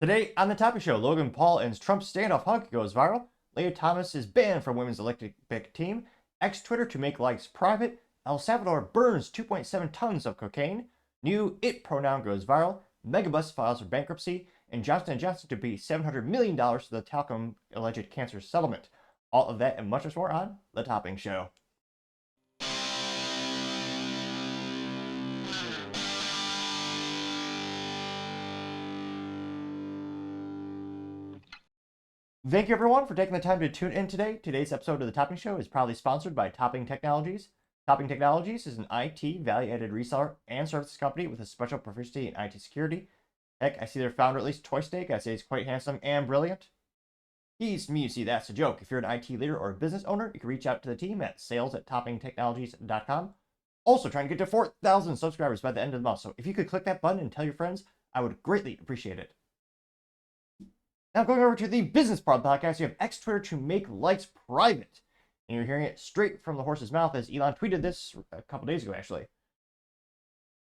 Today on the Topic Show, Logan Paul and Trump's standoff hug goes viral. Leah Thomas is banned from women's Olympic team. Twitter to make likes private. El Salvador burns 2.7 tons of cocaine. New it pronoun goes viral. Megabus files for bankruptcy. And Johnson & Johnson to pay $700 million to the talcum alleged cancer settlement. All of that and much more on the Topping Show. Thank you everyone for taking the time to tune in today. Today's episode of the Topping Show is proudly sponsored by Topping Technologies. Topping Technologies is an IT value-added reseller and services company with a special proficiency in IT security. Heck, I see their founder, at least Toy Steak. I say he's quite handsome and brilliant. He's me, you see, that's a joke. If you're an IT leader or a business owner, you can reach out to the team at sales@toppingtechnologies.com. Also trying to get to 4,000 subscribers by the end of the month. So if you could click that button and tell your friends, I would greatly appreciate it. Now going over to the business part of the podcast, you have Twitter to make likes private. And you're hearing it straight from the horse's mouth as Elon tweeted this a couple days ago, actually.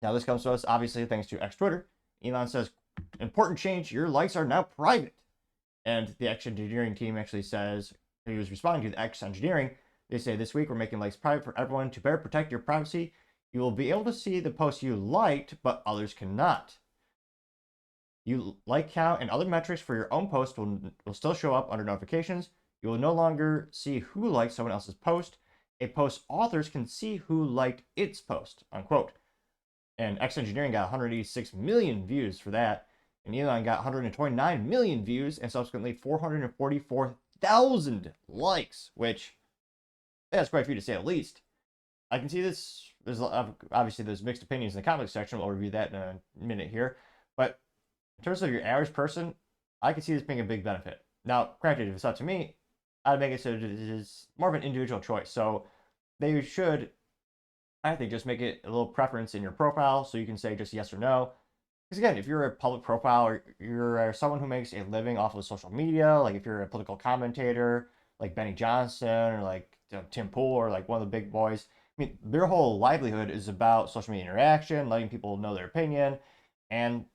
Now this comes to us, obviously, thanks to Twitter. Elon says, important change, your likes are now private. And the X engineering team actually says, he was responding to the X engineering, they say, this week we're making likes private for everyone to better protect your privacy. You will be able to see the posts you liked, but others cannot. You like count and other metrics for your own post will still show up under notifications. You will no longer see who liked someone else's post. A post authors can see who liked its post, unquote. And X Engineering got 186 million views for that. And Elon got 129 million views and subsequently 444,000 likes, which that's quite a few to say the least. I can see this. Obviously there's mixed opinions in the comments section. We'll review that in a minute here. But in terms of your average person, I can see this being a big benefit. Now, granted, if it's up to me, I'd make it so it is more of an individual choice. So they should, I think, just make it a little preference in your profile so you can say just yes or no. Because again, if you're a public profile or you're someone who makes a living off of social media, like if you're a political commentator, like Benny Johnson or like Tim Pool or like one of the big boys, I mean, their whole livelihood is about social media interaction, letting people know their opinion, and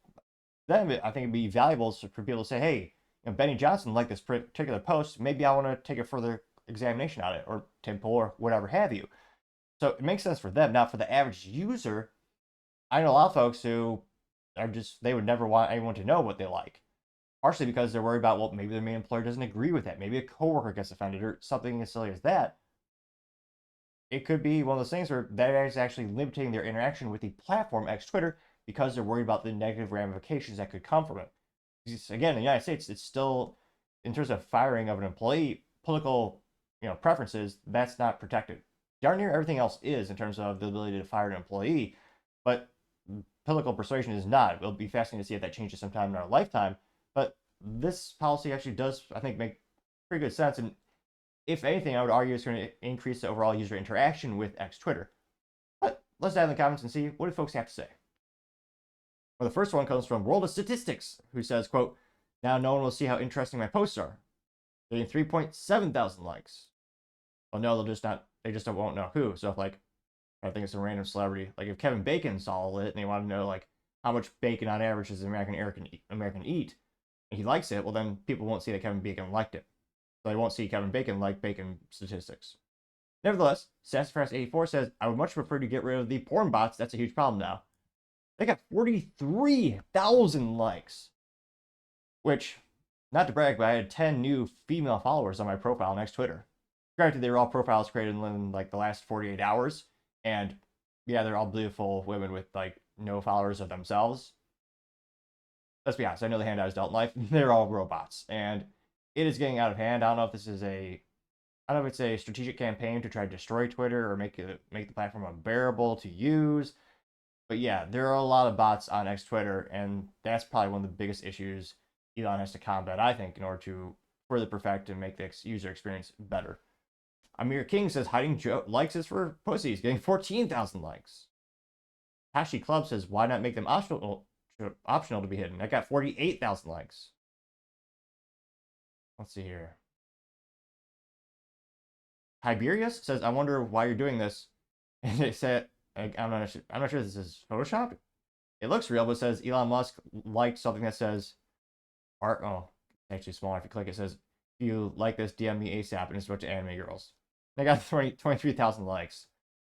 then I think it'd be valuable for people to say, hey, Benny Johnson liked this particular post. Maybe I want to take a further examination on it, or Tim Pool, or whatever have you. So it makes sense for them. Now, for the average user, I know a lot of folks who are just, they would never want anyone to know what they like. Partially because they're worried about, well, maybe their main employer doesn't agree with that. Maybe a coworker gets offended or something as silly as that. It could be one of those things where that is actually limiting their interaction with the platform X Twitter, because they're worried about the negative ramifications that could come from it. Because again, in the United States, it's still, in terms of firing of an employee, political preferences, that's not protected. Darn near everything else is in terms of the ability to fire an employee, but political persuasion is not. It'll be fascinating to see if that changes sometime in our lifetime. But this policy actually does, I think, make pretty good sense. And if anything, I would argue it's going to increase the overall user interaction with X Twitter. But let's dive in the comments and see what do folks have to say. Well, the first one comes from World of Statistics, who says, quote, now no one will see how interesting my posts are. Getting 3.7 thousand likes. Well, no, they just won't know who. So if, like, I think it's a random celebrity, like if Kevin Bacon saw it and they want to know, like, how much bacon on average does an American eat, and he likes it, well, then people won't see that Kevin Bacon liked it. So they won't see Kevin Bacon like bacon statistics. Nevertheless, Sassafras84 says, I would much prefer to get rid of the porn bots. That's a huge problem now. They got 43,000 likes, which, not to brag, but I had 10 new female followers on my profile on X Twitter. Granted, they were all profiles created in like the last 48 hours, and yeah, they're all beautiful women with like no followers of themselves. Let's be honest, I know the handouts don't life. They're all robots, and it is getting out of hand. I don't know if this is I don't know if it's a strategic campaign to try to destroy Twitter or make the platform unbearable to use. But yeah, there are a lot of bots on X Twitter, and that's probably one of the biggest issues Elon has to combat, I think, in order to further perfect and make the user experience better. Amir King says, hiding likes is for pussies, getting 14,000 likes. Hashi Club says, why not make them optional to be hidden? I got 48,000 likes. Let's see here. Tiberius says, I wonder why you're doing this. And they said, I'm not sure if this is Photoshop. It looks real, but it says Elon Musk liked something that says Art, oh, actually smaller. If you click, it says, if you like this, DM me ASAP, and it's a bunch of anime girls. They got 23,000 likes.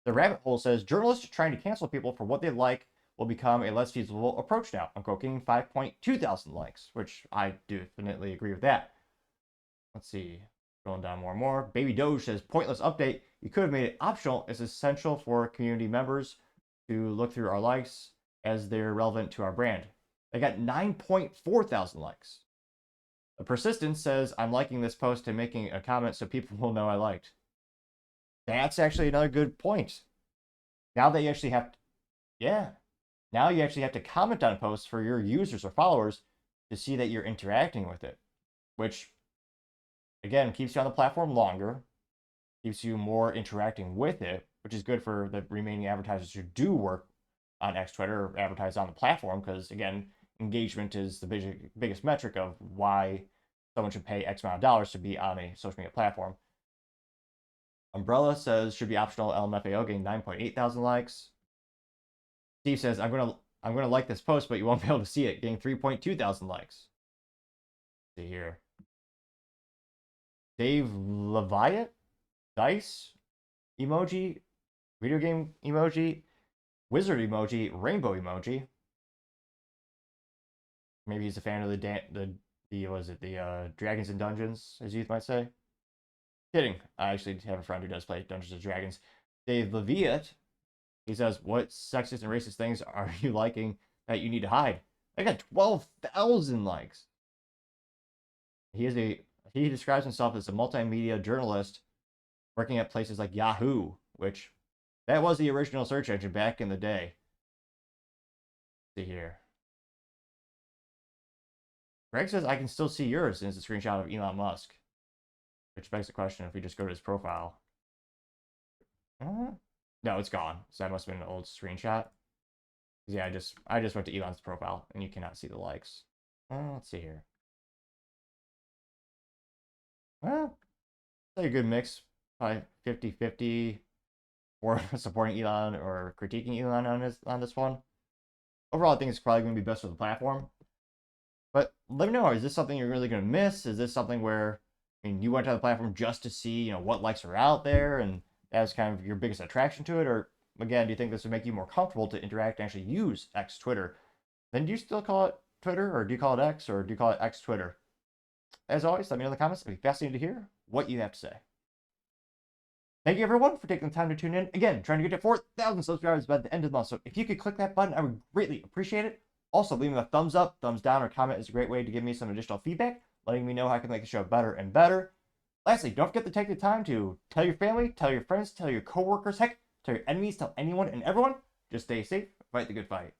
The rabbit hole says, journalists trying to cancel people for what they like will become a less feasible approach now. I'm getting 5.2 thousand likes, which I definitely agree with that. Let's see. Going down more and more. Baby Doge says, pointless update. You could have made it optional. It's essential for community members to look through our likes as they're relevant to our brand. They got 9.4 thousand likes. The Persistence says, I'm liking this post and making a comment so people will know I liked. That's actually another good point. Now that you actually have to, yeah. Now you actually have to comment on a post for your users or followers to see that you're interacting with it, which again keeps you on the platform longer, keeps you more interacting with it, which is good for the remaining advertisers who do work on X Twitter or advertise on the platform, because again, engagement is the biggest metric of why someone should pay X amount of dollars to be on a social media platform. Umbrella says should be optional. LMFAO getting 9.8 thousand likes. Steve says I'm gonna like this post, but you won't be able to see it, getting 3.2 thousand likes. Let's see here. Dave Leviat, Dice emoji, video game emoji, wizard emoji, rainbow emoji. Maybe he's a fan of the Dragons and Dungeons, as youth might say. Kidding. I actually have a friend who does play Dungeons and Dragons. Dave Leviat, he says, what sexist and racist things are you liking that you need to hide? I got 12,000 likes. He describes himself as a multimedia journalist working at places like Yahoo, which that was the original search engine back in the day. Let's see here. Greg says I can still see yours, and it's a screenshot of Elon Musk. Which begs the question if we just go to his profile. No, it's gone. So that must have been an old screenshot. Yeah, I just went to Elon's profile and you cannot see the likes. Let's see here. Well, it's a good mix. Probably 50-50 or supporting Elon or critiquing Elon on this one. Overall, I think it's probably going to be best for the platform. But let me know, is this something you're really going to miss? Is this something where, I mean, you went to the platform just to see, you know, what likes are out there and that was kind of your biggest attraction to it? Or again, do you think this would make you more comfortable to interact and actually use X Twitter? Then do you still call it Twitter, or do you call it X, or do you call it X Twitter? As always, let me know in the comments. It'd be fascinating to hear what you have to say. Thank you everyone for taking the time to tune in. Again, trying to get to 4,000 subscribers by the end of the month. So if you could click that button, I would greatly appreciate it. Also, leaving a thumbs up, thumbs down, or comment is a great way to give me some additional feedback, letting me know how I can make the show better and better. Lastly, don't forget to take the time to tell your family, tell your friends, tell your coworkers, heck, tell your enemies, tell anyone and everyone. Just stay safe, fight the good fight.